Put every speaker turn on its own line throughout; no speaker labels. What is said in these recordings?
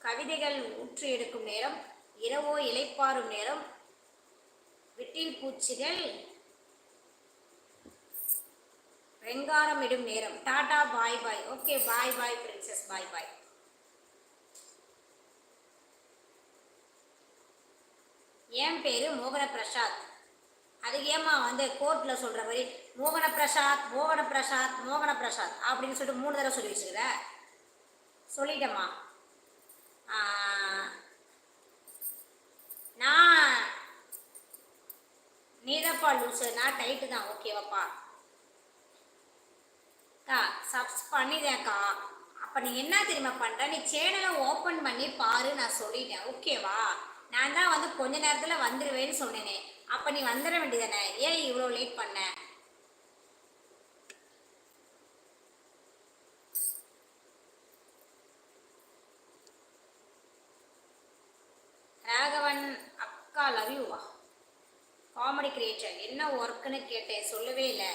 கவிதைகள் ஊற்றி எடுக்கும் நேரம், இரவோ இளைப்பாறும் நேரம், விட்டில் பூச்சிகள் ரெங்காரமிடும் நேரம். டாடா பாய் பாய். ஓகே, பாய் பாய் பிரின்சஸ், பாய் பாய். என் பேரு மோகன பிரசாத். அதுக்கு ஏமா வந்து கோர்ட்டில் சொல்கிற மாதிரி மோகன பிரசாத் மோகன பிரசாத் மோகன பிரசாத் அப்படின்னு சொல்லிட்டு 3 தடவை சொல்லி வச்சுக்கிற. சொல்லிட்டேம்மா. நான் நீதப்பா லூசு, நான் டைட்டு தான். ஓகேவாப்பா அக்கா? சப்ஸ் பண்ணிதேக்கா. அப்போ நீ என்ன தெரியுமா பண்ணுற, நீ சேனலை ஓப்பன் பண்ணி பாரு, நான் சொல்லிட்டேன். ஓகேவா? நான் தான் வந்து கொஞ்ச நேரத்தில் வந்துடுவேன்னு சொன்னேனே, அப்போ நீ வந்துட வேண்டியதானே, ஏன் இவ்வளோ லேட் பண்ண? ராகவன் அக்கா லவ் யூவா? காமெடி கிரியேட்டர் என்ன ஒர்க்குன்னு கேட்டேன், சொல்லவே இல்லை.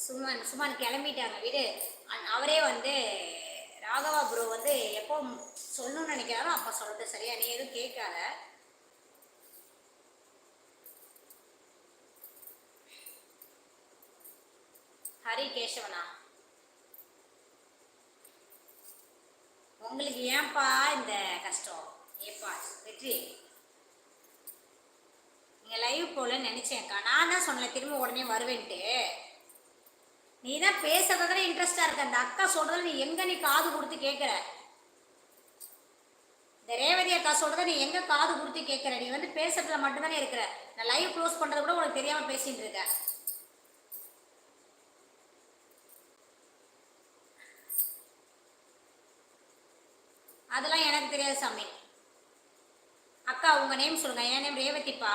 சுமன் கிளம்பிட்டாங்க வீடு. அவரே வந்து ராகவா ப்ரோ வந்து எப்போ சொல்லணும்னு நினைக்கிறாரோ அப்போ சொல்லிட்டு, சரியா? நீ எதுவும் கேட்காத. ஹரி கேசவனா? உங்களுக்கு ஏன்பா இந்த கஷ்டம்? ஏப்பா வெற்றி, நீங்கள் லைவ் போகலன்னு நினச்சேன்க்கா. நான் தான் சொன்னேன் திரும்ப உடனே வருவேன்ட்டு. நீ தான் பேசுறதுல இன்ட்ரெஸ்டாக இருக்க. அந்த அக்கா சொல்கிறத நீ எங்கே நீ காது கொடுத்து கேட்குற? இந்த ரேவதி அக்கா சொல்கிறத நீ எங்கே காது கொடுத்து கேட்குற? நீ வந்து பேசுறதுல மட்டும்தானே இருக்கிற. நான் லைவ் க்ளோஸ் பண்ணுறது கூட உனக்கு தெரியாமல் பேசிகிட்டு இருக்க. அதெல்லாம் எனக்கு தெரியாது சாமி. அக்கா உங்கள் நேம் சொல்லுங்கள். என் நேம் ரேவதிப்பா.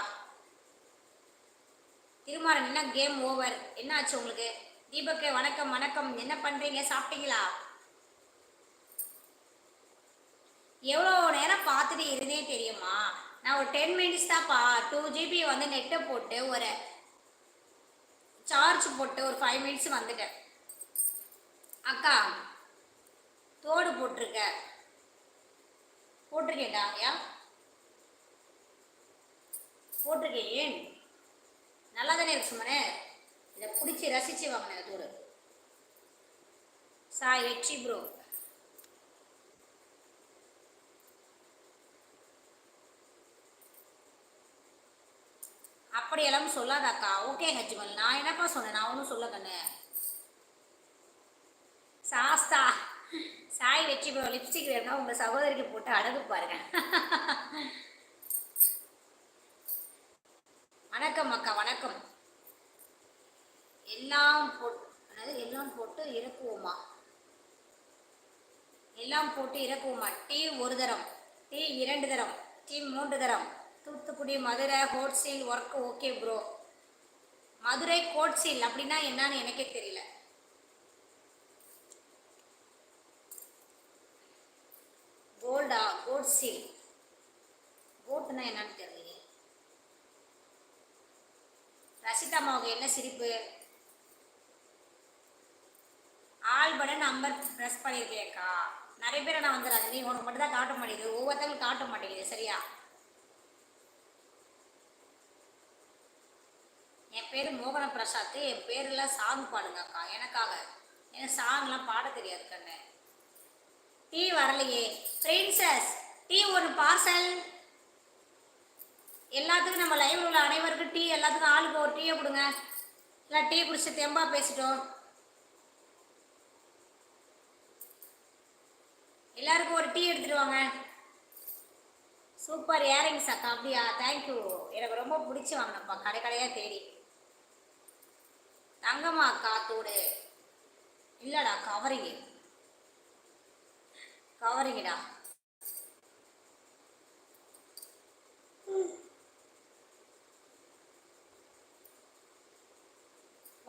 திருமாறன் என்ன கேம் ஓவர்? என்ன ஆச்சு உங்களுக்கு? தீபக்கு வணக்கம். வணக்கம், என்ன பண்ணுறீங்க? சாப்பிட்டீங்களா? எவ்வளோ நேரம் பார்த்துட்டு இருந்தே தெரியுமா? நான் ஒரு 10 மினிட்ஸ் தான்ப்பா 2 GB வந்து நெட்டை போட்டு ஒரு சார்ஜ் போட்டு ஒரு 5 மினிட்ஸ் வந்துட்டேன். அக்கா தோடு போட்டிருக்கேன்டா. யா போட்டிருக்கேன். ஏன் நல்லா தானே இருக்கு சுமனே. இதை பிடிச்சி ரசித்து வாங்கினேன் தோடு. சாய் வெற்றி ப்ரோ. அப்படியெல்லாம் சொல்லாதாக்கா. ஓகே ஹஜ்மல், நான் என்னப்பா சொன்னேன்? நான் ஒன்றும் சொல்ல கண்ணு. சாஸ்தா சாய் வெற்றி ப்ரோ லிப்ஸ்டிக் வேணும்னா உங்கள் சகோதரிக்கு போட்டு அழகு பாருங்க. வணக்கம் அக்கா, வணக்கம். எல்லாம் போட்டு இறக்குவோமா? எல்லாம் போட்டு இறக்குவோமா? டீ 1 தரம், டீ 2 தரம், டீ 3 தரம். தூத்துக்குடி மதுரை ஹோட்ஸீல் ஒர்க். Okay bro. மதுரை கோட்ஸீல் அப்படின்னா என்னன்னு எனக்கே தெரியல. கோல்டா? கோட்ஸீல் கோட்டுனா என்னன்னு தெரியல. ரசிதாமாவுக்கு என்ன சிரிப்பு? ஆல் பட்டன் நம்பர் ப்ரெஸ் பண்ணியிருக்கேக்கா. நிறைய பேரை நான் வந்துடாது. நீ உனக்கு மட்டும் தான் காட்ட மாட்டேங்குது, ஒவ்வொருத்தவங்களும் காட்ட மாட்டேங்குது. சரியா? என் பேர் மோகன பிரசாத். என் பேரெல்லாம் சாங் பாடுங்க அக்கா எனக்காக. எனக்கு சாங்லாம் பாட தெரியாது கண்ணு. டீ வரலையே பிரின்சஸ். Tea 1 parcel. எல்லாத்துக்கும் நம்ம லைவ்ல உள்ள அனைவருக்கும் டீ, எல்லாத்துக்கும் ஆளுக்கு ஒரு டீயை கொடுங்க. இல்லை டீ குடிச்சு தெம்பா பேசிட்டோம். எல்லாருக்கும் ஒரு டீ எடுத்துட்டு வாங்க. சூப்பர் இயரிங்ஸ் அக்கா. அப்படியா? தேங்க்யூ. எனக்கு ரொம்ப பிடிச்சி வாங்கினப்பா கடையாக தேடி. தங்கம்மா அக்கா தோடு இல்லடா, கவரிங்கடா.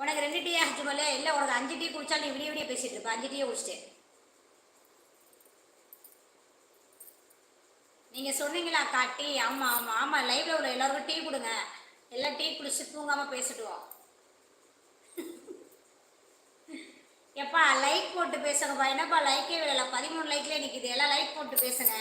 உனக்கு 2 டீ ஆச்சு போல. இல்லை உனக்கு 5 டீ குடிச்சா நீ விடிய பேசிட்டு இருப்ப. 5 டீயை குடிச்சிட்டேன். நீங்கள் சொன்னீங்களா அக்கா டீ? ஆமாம் லைவ்ல உள்ள எல்லாருக்கும் டீ கொடுங்க. எல்லாம் டீ குடிச்சு தூங்காமல் பேசிட்டுவோம். எப்பா லைக் போட்டு பேசுங்கப்பா. என்னப்பா லைக்கே விடல? 13 லைக்லேயே நிற்கிது. எல்லாம் லைக் போட்டு பேசுங்க.